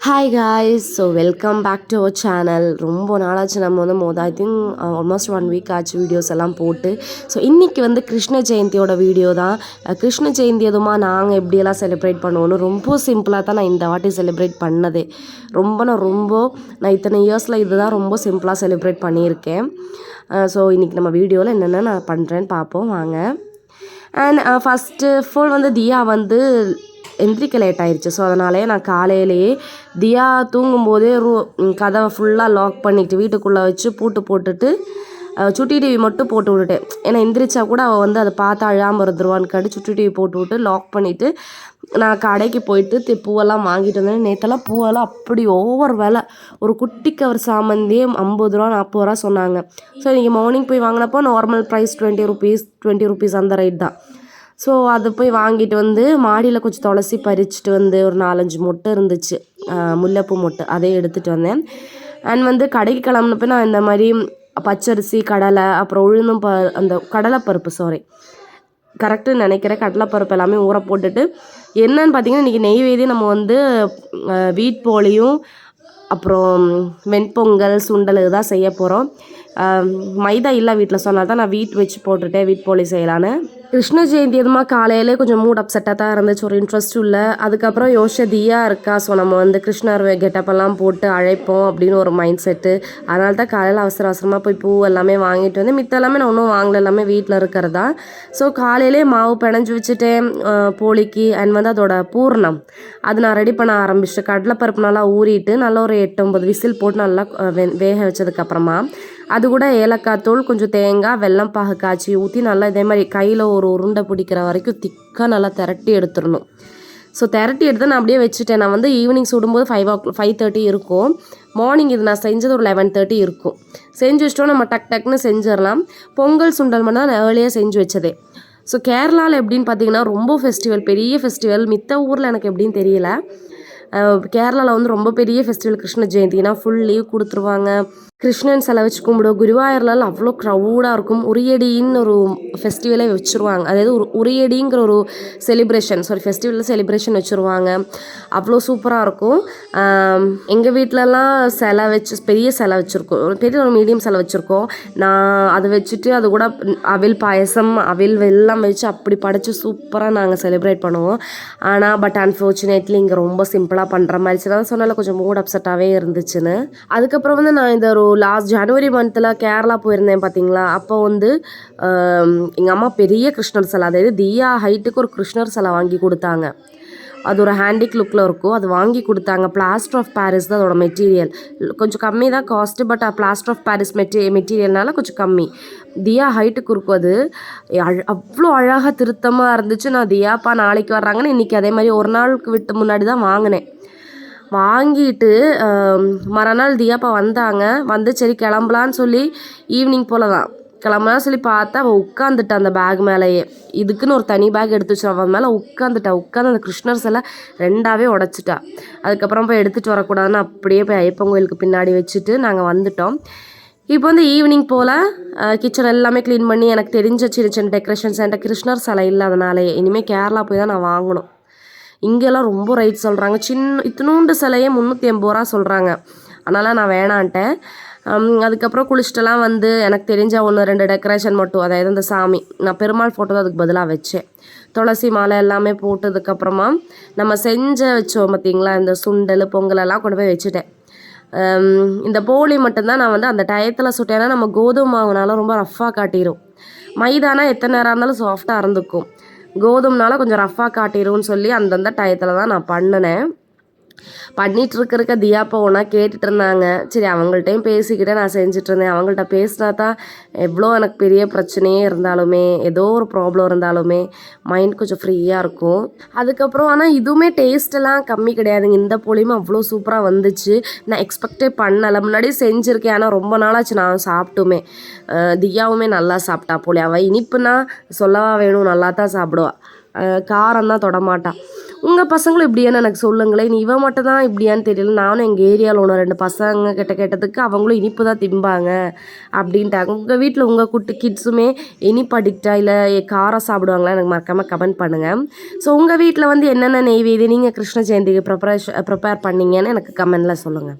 Hi guys, so welcome back to our channel. ரொம்ப நாளாச்சு நம்ம வந்து ஐ திங்க் ஆல்மோஸ்ட் 1 வீக் ஆச்சு வீடியோஸ் எல்லாம் போட்டு. ஸோ இன்றைக்கி வந்து கிருஷ்ண ஜெயந்தியோட வீடியோ தான். கிருஷ்ண ஜெயந்தி எதுமா நாங்கள் எப்படியெல்லாம் செலிப்ரேட் பண்ணுவோன்னு ரொம்ப சிம்பிளாக தான் நான் இந்த வாட்டி செலிப்ரேட் பண்ணதே. நான் இத்தனை இயர்ஸில் இதுதான் ரொம்ப சிம்பிளாக செலிப்ரேட் பண்ணியிருக்கேன். ஸோ இன்றைக்கி நம்ம வீடியோவில் என்னென்ன நான் பண்ணுறேன்னு பார்ப்போம் வாங்க. அண்ட் ஃபஸ்ட்டு ஃபுல் வந்து தியா வந்து எந்திரிக்க லேட் ஆயிடுச்சு. ஸோ அதனாலே நான் காலையிலேயே தியா தூங்கும்போதே கதவை ஃபுல்லாக லாக் பண்ணிவிட்டு வீட்டுக்குள்ளே வச்சு பூட்டு போட்டுட்டு சுட்டி டிவி மட்டும் போட்டு விட்டுட்டேன். ஏன்னா எந்திரிச்சா கூட அவள் வந்து அதை பார்த்து அழாமல் இருந்துருவான்னு காட்டி சுட்டி டிவி போட்டு விட்டு லாக் பண்ணிவிட்டு நான் கடைக்கு போயிட்டு பூவெல்லாம் வாங்கிட்டு வந்தேன். நேற்றெல்லாம் பூவெல்லாம் அப்படி ஓவர் விலை. ஒரு குட்டி கவர் சாமந்தியே 50 ரூபா 40 ரூபா சொன்னாங்க. ஸோ இன்றைக்கி மார்னிங் போய் வாங்கினப்போ நார்மல் ப்ரைஸ் 20 rupees அந்த ரேட் தான். ஸோ அது போய் வாங்கிட்டு வந்து மாடியில் கொஞ்சம் துளசி பறிச்சுட்டு வந்து ஒரு 4-5 மொட்டை இருந்துச்சு, முல்லைப்பூ மொட்டை, அதே எடுத்துகிட்டு வந்தேன். அண்ட் வந்து கடைக்கு கிளம்புனப்போ நான் இந்த மாதிரி பச்சரிசி, கடலை, அப்புறம் உளுந்தும் அந்த கடலைப்பருப்பு கரெக்டுன்னு நினைக்கிறேன், கடலைப்பருப்பு எல்லாமே ஊற போட்டுட்டு என்னன்னு பார்த்தீங்கன்னா இன்றைக்கி நெய்வேதியம் நம்ம வந்து வீட் போலியும் அப்புறம் வெண்பொங்கல் சுண்டல் இதுதான் செய்ய போகிறோம். மைதா இல்லை வீட்டில் சொன்னால் தான் நான் வீட் வச்சு போட்டுட்டேன், வீட் போலி செய்யலான்னு. கிருஷ்ண ஜெயந்தி எதுமா காலையிலே கொஞ்சம் மூட் அப்செட்டாக தான் இருந்துச்சு, ஒரு இன்ட்ரெஸ்ட்டும் இல்லை. அதுக்கப்புறம் தியா இருக்கா, ஸோ நம்ம வந்து கிருஷ்ணர் கெட்டப்பெல்லாம் போட்டு அழைப்போம் அப்படின்னு ஒரு மைண்ட் செட்டு. அதனால தான் காலையில் அவசரமாக போய் பூ எல்லாமே வாங்கிட்டு வந்து மித்த எல்லாமே நான் ஒன்றும் வாங்கல, எல்லாமே வீட்டில் இருக்கிறதா. ஸோ காலையிலே மாவு பிணைஞ்சி வச்சுட்டேன் போலிக்கு. அண்ட் வந்து அதோட பூர்ணம் அது நான் ரெடி பண்ண ஆரம்பிச்சிட்டேன். கடலைப்பருப்பு நல்லா ஊறிட்டு நல்லா ஒரு 8-9 விசில் போட்டு நல்லா வேக வச்சதுக்கப்புறமா அது கூட ஏலக்காய் தூள், கொஞ்சம் தேங்காய், வெல்லம் பாகு காய்ச்சி ஊற்றி நல்லா இதே மாதிரி கையில் ஒரு உருண்டை பிடிக்கிற வரைக்கும் திக்காக நல்லா திரட்டி எடுத்துடணும். ஸோ திரட்டி எடுத்து நான் அப்படியே வச்சுட்டேன். நான் வந்து ஈவினிங் சுடும்போது 5:30 இருக்கும். மார்னிங் இது நான் செஞ்சது ஒரு 11:30 இருக்கும். செஞ்சு வச்சிட்டோம், நம்ம டக்குன்னு செஞ்சிடலாம். பொங்கல் சுண்டல் மட்டும் தான் நான் ஏர்லியாக செஞ்சு வச்சதே. ஸோ கேரளாவில் எப்படின்னு பார்த்தீங்கன்னா ரொம்ப ஃபெஸ்டிவல், பெரிய ஃபெஸ்டிவல். மித்த ஊரில் எனக்கு எப்படின்னு தெரியல. கேரளாவில் வந்து ரொம்ப பெரிய ஃபெஸ்டிவல் கிருஷ்ண ஜெயந்தினா ஃபுல் லீவ் கொடுத்துருவாங்க. கிருஷ்ணன் சிலை வச்சு கும்பிடுவோம். குருவாயூர்லாம் அவ்வளோ க்ரௌடாக இருக்கும். உரியடின்னு ஒரு ஃபெஸ்டிவலே வச்சுருவாங்க, அதாவது உரியடிங்கிற ஒரு செலிப்ரேஷன் வச்சுருவாங்க. அவ்வளோ சூப்பராக இருக்கும். எங்கள் வீட்டிலலாம் சிலை வச்சு பெரிய சிலை வச்சுருக்கோம், பெரிய ஒரு மீடியம் சிலை வச்சுருக்கோம். நான் அதை வச்சுட்டு அது கூட அவில் பாயசம், அவில் வெல்லம் வச்சு அப்படி படைச்சி சூப்பராக நாங்கள் செலிப்ரேட் பண்ணுவோம். பட் அன்ஃபார்ச்சுனேட்லி இங்கே ரொம்ப சிம்பிளாக பண்ணுற மாதிரி சொன்னால கொஞ்சம் மூட் அப்செட்டாகவே இருந்துச்சுன்னு. அதுக்கப்புறம் வந்து நான் இந்த ஒரு லாஸ்ட் ஜனவரி மந்தில் கேரளா போயிருந்தேன் பார்த்தீங்களா. அப்போ வந்து எங்கள் அம்மா பெரிய கிருஷ்ணர் சிலை, அதாவது தியா ஹைட்டுக்கு ஒரு கிருஷ்ணர் சிலை வாங்கி கொடுத்தாங்க. அது ஒரு ஹேண்டிக் லுக்கில் இருக்கும். அது வாங்கி கொடுத்தாங்க. பிளாஸ்டர் ஆஃப் பாரிஸ் தான் அதோட மெட்டீரியல். கொஞ்சம் கம்மி தான் cost, but plaster of Paris மெட்டீரியல்னால கொஞ்சம் கம்மி. தியா ஹைட்டுக்கு இருக்கும். அது அவ்வளோ அழகாக திருத்தமாக இருந்துச்சு. நான் தியாப்பா நாளைக்கு வர்றாங்கன்னு இன்றைக்கி அதே மாதிரி ஒரு நாளுக்கு விட்டு முன்னாடி தான் வாங்கினேன். வாங்கிட்டு மறுநாள் தியாப்பா வந்தாங்க. வந்து சரி கிளம்பலான்னு சொல்லி ஈவினிங் போல் தான் கிளம்பலான்னு சொல்லி பார்த்தா அவள் உட்காந்துட்டா அந்த பேக் மேலேயே. இதுக்குன்னு ஒரு தனி பேக் எடுத்து வச்சு அவன் மேலே உட்காந்து அந்த கிருஷ்ணர் சிலை 2ஆவே உடச்சிட்டா. அதுக்கப்புறம் போய் எடுத்துகிட்டு வரக்கூடாதுன்னு அப்படியே போய் ஐயப்பன் கோயிலுக்கு பின்னாடி வச்சுட்டு நாங்கள் வந்துட்டோம். இப்போ வந்து ஈவினிங் போல் கிச்சன் எல்லாமே க்ளீன் பண்ணி எனக்கு தெரிஞ்ச சின்ன சின்ன டெக்கரேஷன்ஸ். என்கிட்ட கிருஷ்ணர் சிலை இல்லாதனாலேயே இனிமேல் கேரளா போய் தான் நான் வாங்கணும். இங்கெல்லாம் ரொம்ப ரைட் சொல்கிறாங்க. இத்தினூண்டு சிலையே 380 ரூபா சொல்கிறாங்க. அதனால் நான் வேணான்ட்டேன். அதுக்கப்புறம் குளிச்சுட்டெல்லாம் வந்து எனக்கு தெரிஞ்ச 1-2 டெக்கரேஷன் மட்டும், அதாவது அந்த சாமி நான் பெருமாள் ஃபோட்டோ தான் அதுக்கு பதிலாக வச்சேன். துளசி மாலை எல்லாமே போட்டதுக்கப்புறமா நம்ம வச்சோம் பார்த்திங்களா, இந்த சுண்டல் பொங்கலெல்லாம் கொண்டு போய் வச்சுட்டேன். இந்த போலி மட்டும்தான் நான் வந்து அந்த டயத்தில் சுட்டேன்னா நம்ம கோதுமை மாவுனாலும் ரொம்ப ரஃப்பாக காட்டிடும். மைதானா எத்தனை நேரம் இருந்தாலும் சாஃப்டாக இருந்துக்கும். கோதுமைனால கொஞ்சம் ரஃப்பாக காட்டிடும்னு சொல்லி அந்தந்த டயத்தில் தான் நான் பண்ணினேன். பண்ணிகிட்ருக்க தியாப்பா ஒன்றா கேட்டுட்டு இருந்தாங்க. சரி அவங்கள்ட்டையும் பேசிக்கிட்டே நான் செஞ்சிட்ருந்தேன். அவங்கள்ட்ட பேசினா தான் எவ்வளோ எனக்கு பெரிய பிரச்சனையே இருந்தாலுமே, ஏதோ ஒரு ப்ராப்ளம் இருந்தாலுமே மைண்ட் கொஞ்சம் ஃப்ரீயாக இருக்கும். அதுக்கப்புறம் ஆனால் இதுவுமே டேஸ்ட்டெல்லாம் கம்மி கிடையாதுங்க. இந்த போலியுமே அவ்வளோ சூப்பராக வந்துச்சு. நான் எக்ஸ்பெக்டே பண்ணலை. முன்னாடி செஞ்சுருக்கேன், ஆனால் ரொம்ப நாளாச்சு நான் சாப்பிட்டுமே. தியாவுமே நல்லா சாப்பிட்டா போலி. அவள் இனிப்புனா சொல்லவா வேணும், நல்லா தான் சாப்பிடுவாள். காரம் தான் தொடமாட்டான். உங்கள் பசங்களும் இப்படியான்னு எனக்கு சொல்லுங்களேன். இவன் மட்டும் தான் இப்படியான்னு தெரியல. நானும் எங்கள் ஏரியாவில் ஒன்று 2 பசங்க கிட்ட கேட்டதுக்கு அவங்களும் இனிப்பு தான் திம்பாங்க அப்படின்ட்டாங்க. உங்கள் வீட்டில் உங்கள் குட்டி கிட்ஸுமே இனிப்பு அடிக்டா இல்லை காரம் சாப்பிடுவாங்களா எனக்கு மறக்காமல் கமெண்ட் பண்ணுங்கள். ஸோ உங்கள் வீட்டில் வந்து என்னென்ன நெய்வேதி நீங்கள் கிருஷ்ண ஜெயந்திக்கு ப்ரிப்பேர் பண்ணீங்கன்னு எனக்கு கமெண்டில் சொல்லுங்கள்.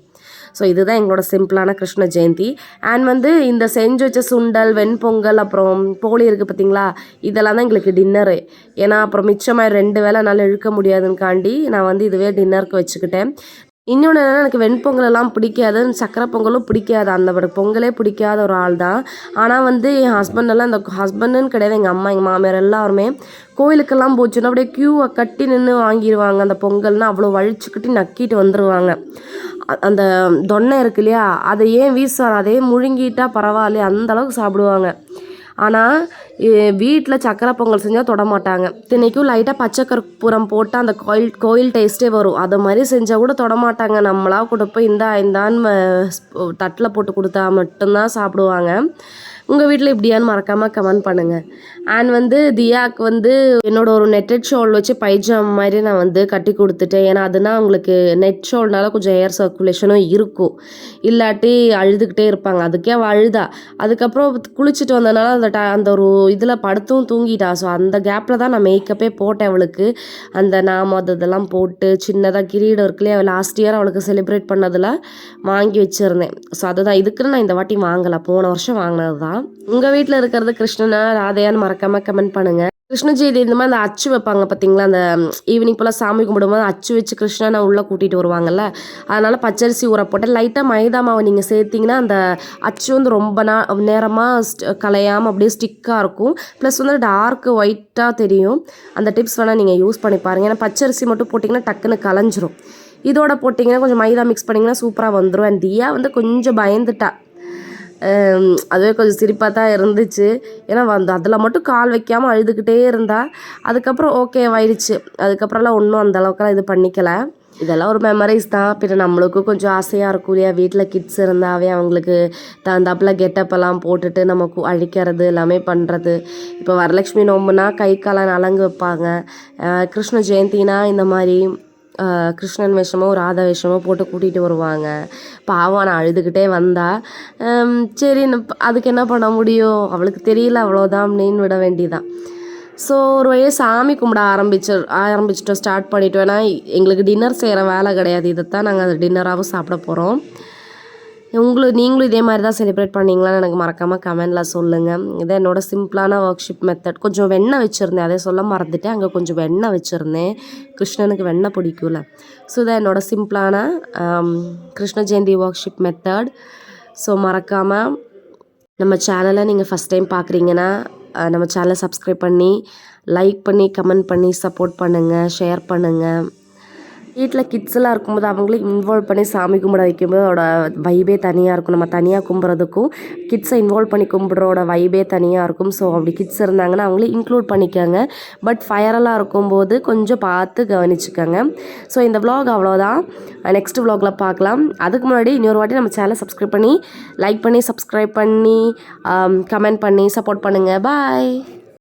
ஸோ இதுதான் எங்களோட சிம்பிளான கிருஷ்ண ஜெயந்தி. அண்ட் வந்து இந்த செஞ்சு வச்ச சுண்டல், வெண்பொங்கல், அப்புறம் போலி இருக்குது பார்த்தீங்களா, இதெல்லாம் தான் எங்களுக்கு டின்னரு. ஏன்னா அப்புறம் மிச்சமாக 2 வேளை என்னால் இழுக்க முடியாதுன்னுக்காண்டி நான் வந்து இதுவே டின்னருக்கு வச்சுக்கிட்டேன். இன்னொன்று என்னென்னா, எனக்கு வெண்பொங்கலெல்லாம் பிடிக்காது, சக்கரை பொங்கலும் பிடிக்காது. அந்த பொங்கலே பிடிக்காத ஒரு ஆள் தான். ஆனால் வந்து என் ஹஸ்பண்டெல்லாம், இந்த ஹஸ்பண்டுன்னு கிடையாது, எங்கள் அம்மா எங்கள் மாமியார் எல்லாருமே கோயிலுக்கெல்லாம் போச்சுன்னா அப்படியே க்யூவை கட்டி நின்று வாங்கிடுவாங்க. அந்த பொங்கல்னால் அவ்வளோ வழிச்சுக்கிட்டு நக்கிட்டு வந்துடுவாங்க. அந்த தொன்னை இருக்கு இல்லையா, அதை ஏன் வீசுவார், அதையே முழுங்கிட்டா பரவாயில்லையே அந்தளவுக்கு சாப்பிடுவாங்க. ஆனால் வீட்டில் சக்கரை பொங்கல் செஞ்சால் தொடமாட்டாங்க. இன்றைக்கும் லைட்டாக பச்சை கற்பூரம் போட்டு அந்த கோயில் டேஸ்ட்டே வரும். அது மாதிரி செஞ்சால் கூட தொடமாட்டாங்க. நம்மளா கூட போய் இந்தான்னு தட்டில் போட்டு கொடுத்தா மட்டும்தான் சாப்பிடுவாங்க. உங்கள் வீட்டில் இப்படியான்னு மறக்காமல் கமெண்ட் பண்ணுங்கள். அண்ட் வந்து தியாவுக்கு வந்து என்னோட ஒரு நெட்டட் ஷால் வச்சு பைஜாம் மாதிரி நான் வந்து கட்டி கொடுத்துட்டேன். ஏன்னா அதுனா உங்களுக்கு நெட் ஷால்னால கொஞ்சம் ஏர் சர்க்குலேஷனும் இருக்கும், இல்லாட்டி அழுதுகிட்டே இருப்பாங்க. அதுக்கே அவள் அழுதா. அதுக்கப்புறம் குளிச்சுட்டு வந்ததுனால அந்த ஒரு இதில் படுத்தும் தூங்கிட்டா. ஸோ அந்த கேப்பில் தான் நான் மேக்கப்பே போட்டேன் அவளுக்கு. அந்த நாம இதெல்லாம் போட்டு சின்னதாக கிரீடம் இருக்குல்லையே, லாஸ்ட் இயர் அவளுக்கு செலிப்ரேட் பண்ணதில் வாங்கி வச்சுருந்தேன். ஸோ அதுதான், இதுக்குன்னு நான் இந்த வாட்டி வாங்கலை, போன வருஷம் வாங்கினது தான். உங்கள் வீட்டில் இருக்கிறது கிருஷ்ணனா ராதையான்னு மறக்காமல் கமெண்ட் பண்ணுங்கள். கிருஷ்ண ஜெயந்தி இந்த மாதிரி அந்த அச்சு வைப்பாங்க பார்த்தீங்களா, அந்த ஈவினிங் போல் சாமி கும்பிடும்போது அச்சு வச்சு கிருஷ்ணனை உள்ளே கூட்டிகிட்டு வருவாங்கல்ல, அதனால் பச்சரிசி ஊற போட்டு லைட்டாக மைதா மாவை நீங்கள் சேர்த்திங்கன்னா அந்த அச்சு வந்து ரொம்ப நேரமாக கலையாமல் அப்படியே ஸ்டிக்காக இருக்கும். ப்ளஸ் வந்து டார்க் ஒயிட்டாக தெரியும். அந்த டிப்ஸ் வேணால் நீங்கள் யூஸ் பண்ணி பாருங்கள். ஏன்னா பச்சரிசி மட்டும் போட்டிங்கன்னா டக்குன்னு கலைஞ்சிரும். இதோட போட்டிங்கன்னா கொஞ்சம் மைதா மிக்ஸ் பண்ணிங்கன்னா சூப்பராக வந்துடும். அண்ட் தியா வந்து கொஞ்சம் பயந்துட்டா. அதுவே கொஞ்சம் சிரிப்பாக தான் இருந்துச்சு. ஏன்னா அதில் மட்டும் கால் வைக்காமல் அழுதுகிட்டே இருந்தா. அதுக்கப்புறம் ஓகே ஆயிடுச்சு. அதுக்கப்புறம்லாம் ஒன்றும் அந்தளவுக்குலாம் இது பண்ணிக்கல. இதெல்லாம் ஒரு மெமரிஸ் தான். பின்ன நம்மளுக்கும் கொஞ்சம் ஆசையாக இருக்கும் இல்லையா, வீட்டில் கிட்ஸ் இருந்தாவே அவங்களுக்கு தகுந்தாப்பில் கெட்டப்பெல்லாம் போட்டுட்டு நம்ம அழிக்கிறது எல்லாமே பண்ணுறது. இப்போ வரலட்சுமி நோம்புனா கை காலம் நலங்கு வைப்பாங்க. கிருஷ்ண ஜெயந்தினா இந்த மாதிரி கிருஷ்ணன் வேஷமோ ராதா வேஷமோ போட்டு கூட்டிகிட்டு வருவாங்க. பாவம் நான் அழுதுகிட்டே வந்தா. சரி அதுக்கு என்ன பண்ண முடியும், அவளுக்கு தெரியல அவ்வளோதான் அப்படின்னு விட வேண்டியதான். ஸோ ஒரு வழியாக சாமி கும்பிட ஆரம்பிச்சிட்டோம், ஸ்டார்ட் பண்ணிட்டோம். ஏன்னா எங்களுக்கு டின்னர் செய்கிற வேலை கிடையாது, இதைத்தான் நாங்கள் அது டின்னராகவும் சாப்பிட போகிறோம். நீங்களும் இதே மாதிரி தான் செலிப்ரேட் பண்ணிங்களான்னு எனக்கு மறக்காமல் கமெண்டில் சொல்லுங்கள். இதை என்னோடய சிம்பிளான ஒர்க்ஷிப் மெத்தட். கொஞ்சம் வெண்ணெய் வச்சுருந்தேன், அதை சொல்ல மறந்துட்டேன். அங்கே கொஞ்சம் வெண்ணெய் வச்சுருந்தேன், கிருஷ்ணனுக்கு வெண்ணெய் பிடிக்கும்ல. ஸோ இதான் என்னோடய சிம்பிளான Krishna Jayanthi worship method. So மறக்காமல் நம்ம சேனலை நீங்கள் ஃபஸ்ட் டைம் பார்க்குறீங்கன்னா நம்ம சேனலை சப்ஸ்கிரைப் பண்ணி, லைக் பண்ணி, கமெண்ட் பண்ணி சப்போர்ட் பண்ணுங்கள், ஷேர் பண்ணுங்கள். வீட்டில் கிட்ஸ் எல்லாம் இருக்கும்போது அவங்களையும் இன்வால்வ் பண்ணி சாமி கும்பிட வைக்கும்போது அதோட வைபே தனியாக இருக்கும். நம்ம தனியாக கும்பிட்றதுக்கும் கிட்ஸை இன்வால்வ் பண்ணி கும்பிட்றோட வைபே தனியாக இருக்கும். ஸோ அப்படி கிட்ஸ் இருந்தாங்கன்னா அவங்களே இன்க்ளூட் பண்ணிக்கோங்க. பட் ஃபயரெல்லாம் இருக்கும்போது கொஞ்சம் பார்த்து கவனிச்சுக்கோங்க. ஸோ இந்த vlog அவ்வளோதான். நெக்ஸ்ட் vlogல பார்க்கலாம். அதுக்கு முன்னாடி இன்னொரு வாட்டி நம்ம சேனலை சப்ஸ்கிரைப் பண்ணி, லைக் பண்ணி, சப்ஸ்கிரைப் பண்ணி, கமெண்ட் பண்ணி சப்போர்ட் பண்ணுங்கள். பாய்.